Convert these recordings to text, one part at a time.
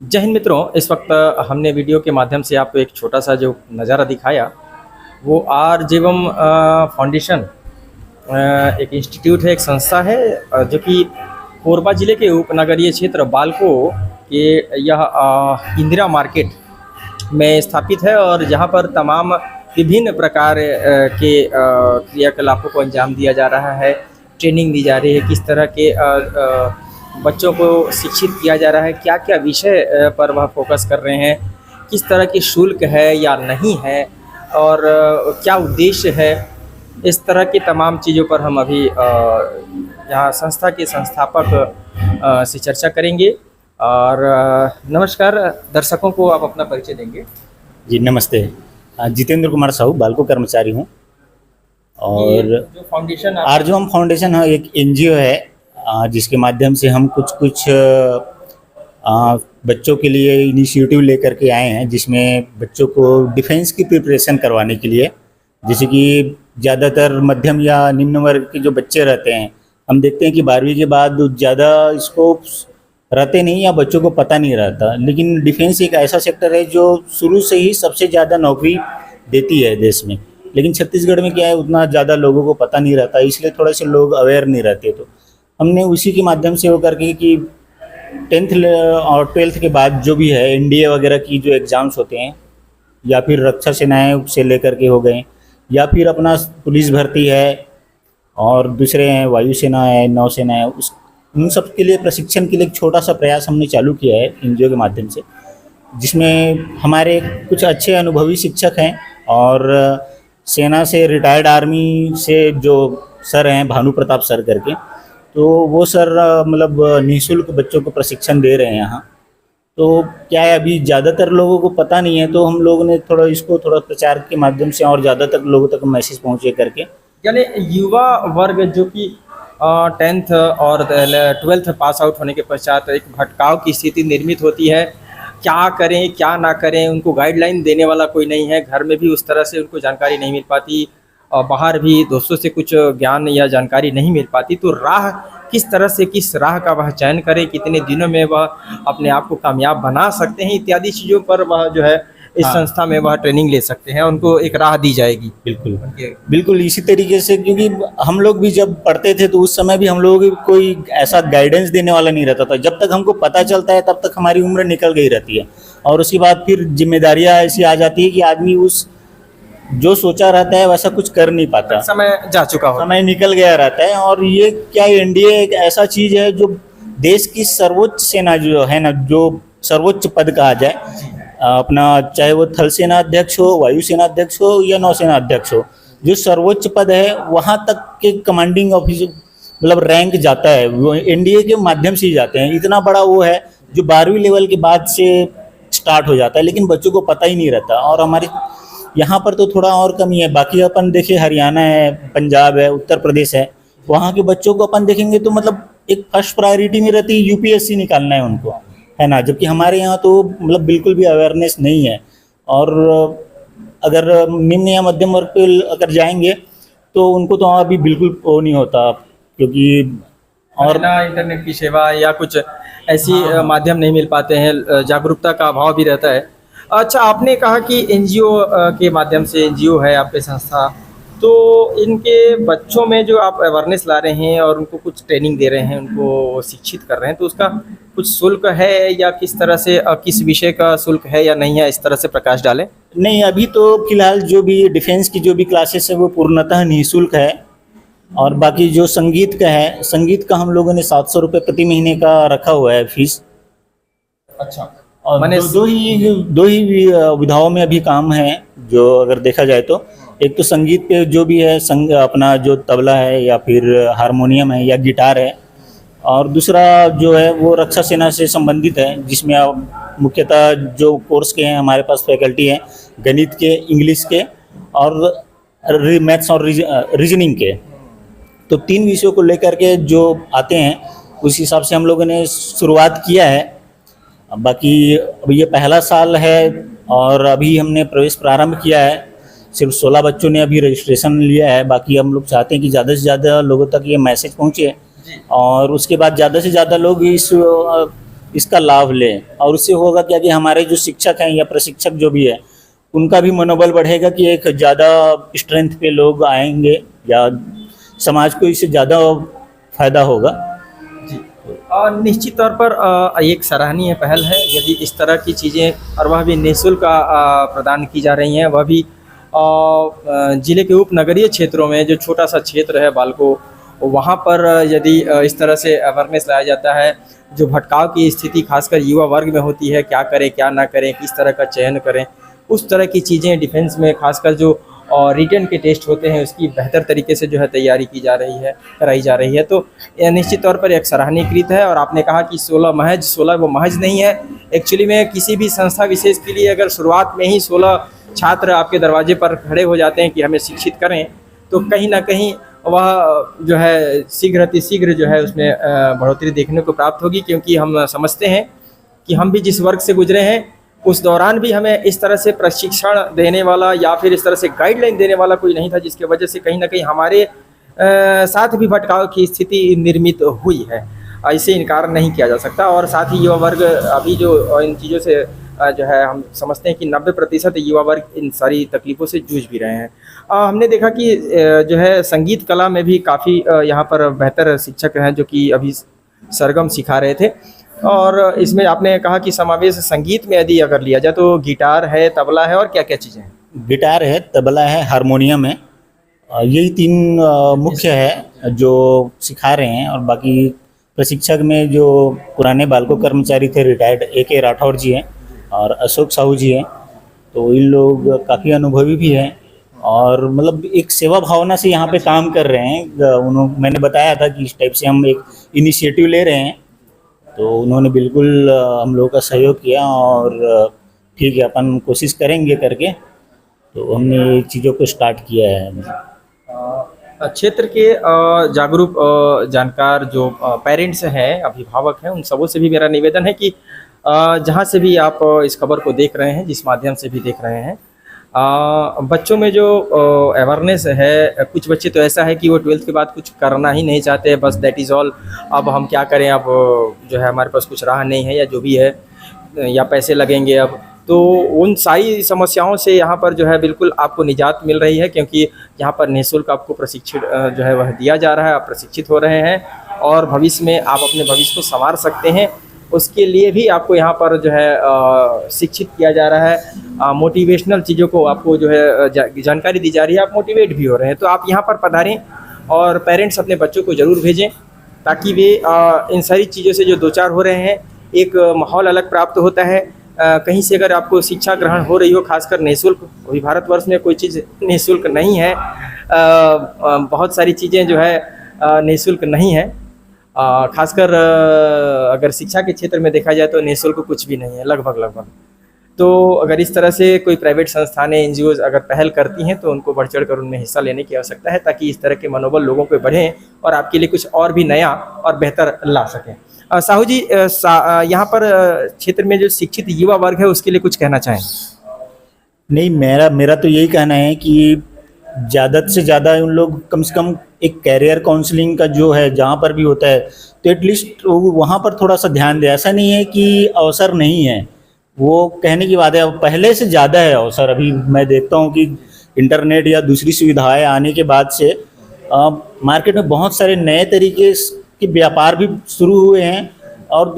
जय हिंद मित्रों, इस वक्त हमने वीडियो के माध्यम से आपको एक छोटा सा जो नज़ारा दिखाया वो आर जीवम फाउंडेशन एक इंस्टीट्यूट है, एक संस्था है जो कि कोरबा ज़िले के उपनगरीय क्षेत्र बालको के यह इंदिरा मार्केट में स्थापित है और जहां पर तमाम विभिन्न प्रकार के क्रियाकलापों को अंजाम दिया जा रहा है, ट्रेनिंग दी जा रही है, किस तरह के बच्चों को शिक्षित किया जा रहा है, क्या क्या विषय पर वह फोकस कर रहे हैं, किस तरह की शुल्क है या नहीं है और क्या उद्देश्य है, इस तरह की तमाम चीज़ों पर हम अभी यहाँ संस्था के संस्थापक से चर्चा करेंगे। और नमस्कार, दर्शकों को आप अपना परिचय देंगे। जी नमस्ते, जितेंद्र कुमार साहू बालको कर्मचारी हूँ। और जो फाउंडेशन आरजोम फाउंडेशन है एक एनजीओ है जिसके माध्यम से हम कुछ बच्चों के लिए इनिशिएटिव लेकर के आए हैं, जिसमें बच्चों को डिफेंस की प्रिपरेशन करवाने के लिए, जैसे कि ज़्यादातर मध्यम या निम्न वर्ग के जो बच्चे रहते हैं, हम देखते हैं कि 12वीं के बाद ज़्यादा स्कोप रहते नहीं या बच्चों को पता नहीं रहता, लेकिन डिफेंस एक ऐसा सेक्टर है जो शुरू से ही सबसे ज़्यादा नौकरी देती है देश में। लेकिन छत्तीसगढ़ में क्या है, उतना ज़्यादा लोगों को पता नहीं रहता, इसलिए थोड़े से लोग अवेयर नहीं रहते। तो हमने उसी के माध्यम से वो करके कि 10th और 12th के बाद जो भी है एनडीए वगैरह की जो एग्ज़ाम्स होते हैं, या फिर रक्षा सेनाएं से लेकर के हो गए, या फिर अपना पुलिस भर्ती है और दूसरे हैं वायुसेना है, नौसेना है, उन सब के लिए प्रशिक्षण के लिए एक छोटा सा प्रयास हमने चालू किया है एनजीओ के माध्यम से, जिसमें हमारे कुछ अच्छे अनुभवी शिक्षक हैं और सेना से रिटायर्ड आर्मी से जो सर हैं, भानु प्रताप सर करके, तो वो सर मतलब निःशुल्क बच्चों को प्रशिक्षण दे रहे हैं यहाँ। तो क्या है, अभी ज़्यादातर लोगों को पता नहीं है, तो हम लोगों ने थोड़ा प्रचार के माध्यम से और ज़्यादा तक लोगों तक मैसेज पहुँचे करके, यानी युवा वर्ग जो कि 10th और 12th पास आउट होने के पश्चात एक भटकाव की स्थिति निर्मित होती है, क्या करें क्या ना करें, उनको गाइडलाइन देने वाला कोई नहीं है, घर में भी उस तरह से उनको जानकारी नहीं मिल पाती और बाहर भी दोस्तों से कुछ ज्ञान या जानकारी नहीं मिल पाती, तो राह किस तरह से, किस राह का वह चयन करें, कितने दिनों में वह अपने आप को कामयाब बना सकते हैं, इत्यादि चीज़ों पर वह जो है इस संस्था में वह ट्रेनिंग ले सकते हैं, उनको एक राह दी जाएगी। बिल्कुल इसी तरीके से, क्योंकि हम लोग भी जब पढ़ते थे तो उस समय भी हम लोग कोई ऐसा गाइडेंस देने वाला नहीं रहता था। जब तक हमको पता चलता है तब तक हमारी उम्र निकल गई रहती है और उसके बाद फिर जिम्मेदारियां ऐसी आ जाती है कि आदमी उस जो सोचा रहता है वैसा कुछ कर नहीं पाता, समय जा चुका हो, समय निकल गया रहता है। और ये क्या, एनडीए एक ऐसा चीज़ है जो देश की सर्वोच्च सेना जो है ना, जो सर्वोच्च पद कहा जाए अपना, चाहे वो थल सेना अध्यक्ष हो, वायुसेना अध्यक्ष हो या नौसेना अध्यक्ष हो, जो सर्वोच्च पद है वहाँ तक के कमांडिंग ऑफिसर मतलब रैंक जाता है, वो एनडीए के माध्यम से ही जाते हैं। इतना बड़ा वो है जो 12वीं लेवल के बाद से स्टार्ट हो जाता है, लेकिन बच्चों को पता ही नहीं रहता। और हमारे यहाँ पर तो थोड़ा और कमी है, बाकी अपन देखिए हरियाणा है, पंजाब है, उत्तर प्रदेश है, वहाँ के बच्चों को अपन देखेंगे तो मतलब एक फर्स्ट प्रायोरिटी में रहती है यूपीएससी निकालना है उनको, है ना, जबकि हमारे यहाँ तो मतलब बिल्कुल भी अवेयरनेस नहीं है। और अगर निम्न या मध्यम वर्ग पे अगर जाएंगे तो उनको तो अभी बिल्कुल वो नहीं होता, क्योंकि और ना इंटरनेट की सेवा या कुछ ऐसी माध्यम नहीं मिल पाते हैं, जागरूकता का अभाव भी रहता है। अच्छा, आपने कहा कि एनजीओ के माध्यम से, एनजीओ है आपकी संस्था, तो इनके बच्चों में जो आप अवेयरनेस ला रहे हैं और उनको कुछ ट्रेनिंग दे रहे हैं, उनको शिक्षित कर रहे हैं, तो उसका कुछ शुल्क है या किस तरह से, किस विषय का शुल्क है या नहीं है, इस तरह से प्रकाश डालें। नहीं, अभी तो फिलहाल जो भी डिफेंस की जो भी क्लासेस है वो पूर्णतः निःशुल्क है। और बाकी जो संगीत का है, संगीत का हम लोगों ने 700 रुपये प्रति महीने का रखा हुआ है फीस। अच्छा, और मैंने दो ही विधाओं में अभी काम है, जो अगर देखा जाए तो एक तो संगीत पे जो भी है अपना जो तबला है या फिर हारमोनियम है या गिटार है, और दूसरा जो है वो रक्षा सेना से संबंधित है, जिसमें मुख्यतः जो कोर्स के हैं हमारे पास फैकल्टी हैं गणित के, इंग्लिश के और मैथ्स और रीजनिंग के। तो 3 विषयों को लेकर के जो आते हैं उस हिसाब से हम लोगों ने शुरुआत किया है। बाकी अब ये पहला साल है और अभी हमने प्रवेश प्रारंभ किया है। सिर्फ 16 बच्चों ने अभी रजिस्ट्रेशन लिया है। बाकी हम लोग चाहते हैं कि ज़्यादा से ज़्यादा लोगों तक ये मैसेज पहुँचे और उसके बाद ज़्यादा से ज़्यादा लोग इसका लाभ लें। और उससे होगा क्या कि हमारे जो शिक्षक हैं या प्रशिक्षक जो भी है उनका भी मनोबल बढ़ेगा कि एक ज़्यादा स्ट्रेंथ पे लोग आएंगे या समाज को इससे ज़्यादा फ़ायदा होगा। जी। और निश्चित तौर पर एक सराहनीय पहल है यदि इस तरह की चीज़ें और वह भी निःशुल्क प्रदान की जा रही हैं, वह भी ज़िले के उपनगरीय क्षेत्रों में जो छोटा सा क्षेत्र है बालको, वहाँ पर यदि इस तरह से अवेयरनेस लाया जाता है, जो भटकाव की स्थिति खासकर युवा वर्ग में होती है, क्या करें क्या ना करें, किस तरह का चयन करें, उस तरह की चीज़ें डिफेंस में खासकर जो रिटन के टेस्ट होते हैं उसकी बेहतर तरीके से जो है तैयारी की जा रही है, कराई जा रही है। तो यह निश्चित तौर पर एक सराहनीय कृत है। और आपने कहा कि 16 वो महज नहीं है। एक्चुअली में किसी भी संस्था विशेष के लिए अगर शुरुआत में ही 16 छात्र आपके दरवाजे पर खड़े हो जाते हैं कि हमें शिक्षित करें, तो कहीं ना कहीं वह जो है शीघ्र अतिशीघ्र जो है उसमें बढ़ोतरी देखने को प्राप्त होगी। क्योंकि हम समझते हैं कि हम भी जिस वर्ग से गुजरे हैं उस दौरान भी हमें इस तरह से प्रशिक्षण देने वाला या फिर इस तरह से गाइडलाइन देने वाला कोई नहीं था, जिसके वजह से कहीं ना कहीं हमारे साथ भी भटकाव की स्थिति निर्मित हुई है। इससे इनकार नहीं किया जा सकता। और साथ ही युवा वर्ग अभी जो इन चीज़ों से जो है हम समझते हैं कि 90% युवा वर्ग इन सारी तकलीफ़ों से जूझ भी रहे हैं। हमने देखा कि जो है संगीत कला में भी काफ़ी यहाँ पर बेहतर शिक्षक हैं जो कि अभी सरगम सिखा रहे थे। और इसमें आपने कहा कि समावेश संगीत में यदि अगर लिया जाए तो गिटार है, तबला है और क्या क्या चीज़ें हैं? गिटार है, तबला है, हारमोनियम है। यही 3 मुख्य है जो सिखा रहे हैं। और बाकी प्रशिक्षक में जो पुराने बालको कर्मचारी थे रिटायर्ड AK राठौर जी हैं और अशोक साहू जी हैं, तो इन लोग काफ़ी अनुभवी भी हैं और मतलब एक सेवा भावना से यहाँ पे काम कर रहे हैं। मैंने बताया था कि इस टाइप से हम एक इनिशिएटिव ले रहे हैं, तो उन्होंने बिल्कुल हम लोगों का सहयोग किया और ठीक है अपन कोशिश करेंगे करके, तो हमने चीज़ों को स्टार्ट किया है। क्षेत्र के जागरूक जानकार जो पेरेंट्स हैं, अभिभावक हैं, उन सबों से भी मेरा निवेदन है कि जहाँ से भी आप इस खबर को देख रहे हैं, जिस माध्यम से भी देख रहे हैं, बच्चों में जो अवेयरनेस है, कुछ बच्चे तो ऐसा है कि वो 12th के बाद कुछ करना ही नहीं चाहते, बस दैट इज़ ऑल। अब हम क्या करें, अब जो है हमारे पास कुछ राह नहीं है या जो भी है, या पैसे लगेंगे अब, तो उन सारी समस्याओं से यहाँ पर जो है बिल्कुल आपको निजात मिल रही है। क्योंकि यहाँ पर निःशुल्क आपको प्रशिक्षण जो है वह दिया जा रहा है, आप प्रशिक्षित हो रहे हैं और भविष्य में आप अपने भविष्य को संवार सकते हैं, उसके लिए भी आपको यहाँ पर जो है शिक्षित किया जा रहा है। मोटिवेशनल चीज़ों को आपको जो है जानकारी दी जा रही है, आप मोटिवेट भी हो रहे हैं। तो आप यहाँ पर पधारें और पेरेंट्स अपने बच्चों को ज़रूर भेजें ताकि वे इन सारी चीज़ों से जो दो चार हो रहे हैं, एक माहौल अलग प्राप्त होता है। कहीं से अगर आपको शिक्षा ग्रहण हो रही हो, खासकर निःशुल्क, अभी भारतवर्ष में कोई चीज़ निःशुल्क नहीं है, बहुत सारी चीज़ें जो है निःशुल्क नहीं है। खासकर अगर शिक्षा के क्षेत्र में देखा जाए तो निःशुल्क कुछ भी नहीं है लगभग। तो अगर इस तरह से कोई प्राइवेट संस्थानें, NGOs अगर पहल करती हैं तो उनको बढ़ चढ़ कर उनमें हिस्सा लेने की आवश्यकता है, ताकि इस तरह के मनोबल लोगों पे बढ़ें और आपके लिए कुछ और भी नया और बेहतर ला सकें। साहू जी, यहाँ पर क्षेत्र में जो शिक्षित युवा वर्ग है उसके लिए कुछ कहना चाहें? नहीं, मेरा तो यही कहना है कि ज़्यादा से ज़्यादा उन लोग कम से कम एक कैरियर काउंसलिंग का जो है जहाँ पर भी होता है तो एटलीस्ट वहाँ पर थोड़ा सा ध्यान दे। ऐसा नहीं है कि अवसर नहीं है, वो कहने की बात है, पहले से ज़्यादा है अवसर। अभी मैं देखता हूँ कि इंटरनेट या दूसरी सुविधाएं आने के बाद से मार्केट में बहुत सारे नए तरीके के व्यापार भी शुरू हुए हैं और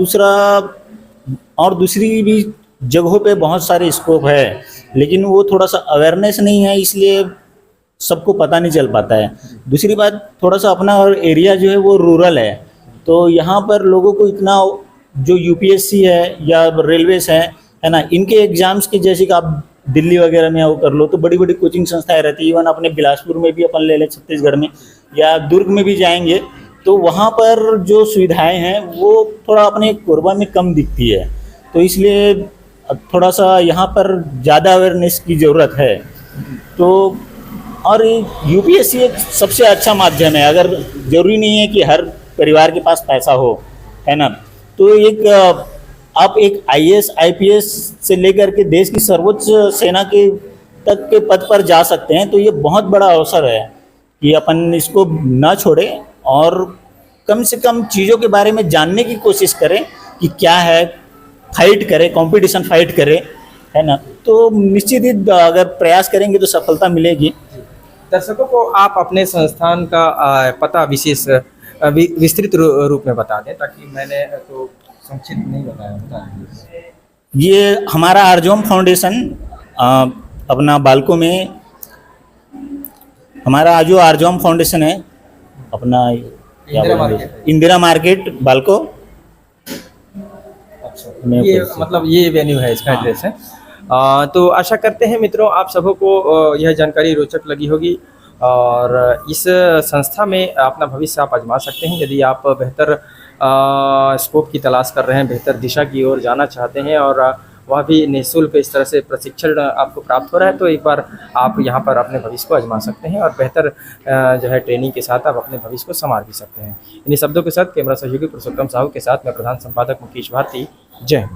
दूसरी भी जगहों पे बहुत सारे स्कोप है, लेकिन वो थोड़ा सा अवेयरनेस नहीं है, इसलिए सबको पता नहीं चल पाता है। दूसरी बात, थोड़ा सा अपना और एरिया जो है वो रूरल है, तो यहाँ पर लोगों को इतना जो UPSC है या रेलवेज है ना, इनके एग्ज़ाम्स के जैसे कि आप दिल्ली वगैरह में वो कर लो तो बड़ी बड़ी कोचिंग संस्थाएं रहती है। इवन अपने बिलासपुर में भी अपन ले लें, छत्तीसगढ़ में या दुर्ग में भी जाएंगे तो वहाँ पर जो सुविधाएं हैं वो थोड़ा अपने कोरबा में कम दिखती है, तो इसलिए थोड़ा सा यहाँ पर ज़्यादा अवेयरनेस की ज़रूरत है। तो और यूपीएससी एक सबसे अच्छा माध्यम है। अगर जरूरी नहीं है कि हर परिवार के पास पैसा हो, है ना, तो एक आप एक आईएएस आईपीएस से लेकर के देश की सर्वोच्च सेना के तक के पद पर जा सकते हैं। तो ये बहुत बड़ा अवसर है कि अपन इसको ना छोड़ें और कम से कम चीज़ों के बारे में जानने की कोशिश करें कि क्या है, फाइट करें, कंपटीशन फाइट करें, है ना। तो निश्चित ही अगर प्रयास करेंगे तो सफलता मिलेगी। दर्शकों को आप अपने संस्थान का पता विशेष विस्तृत रूप में बता दें, ताकि मैंने तो संक्षिप्त नहीं बताया, बता दीजिए। ये हमारा आरजोम फाउंडेशन अपना बालको में, हमारा जो आरजोम फाउंडेशन है अपना क्या इंदिरा बोलेंगे? मार्केट। इंदिरा मार्केट बालको। अच्छा, मैं ये कुछ- मतलब ये वेन्यू है, इसका हाँ। एड्रेस है। तो आशा करते हैं मित्रों आप सबों को यह जानकारी रोचक लगी होगी, और इस संस्था में अपना भविष्य आप आजमा सकते हैं। यदि आप बेहतर स्कोप की तलाश कर रहे हैं, बेहतर दिशा की ओर जाना चाहते हैं, और वह भी निःशुल्क इस तरह से प्रशिक्षण आपको प्राप्त हो रहा है, तो एक बार आप यहाँ पर अपने भविष्य को आजमा सकते हैं, और बेहतर जो है ट्रेनिंग के साथ आप अपने भविष्य को संवार भी सकते हैं। इन्हीं शब्दों के साथ कैमरा सहयोगी पुरुषोत्तम साहू के साथ मैं प्रधान संपादक मुकेश भारती। जय हिंद।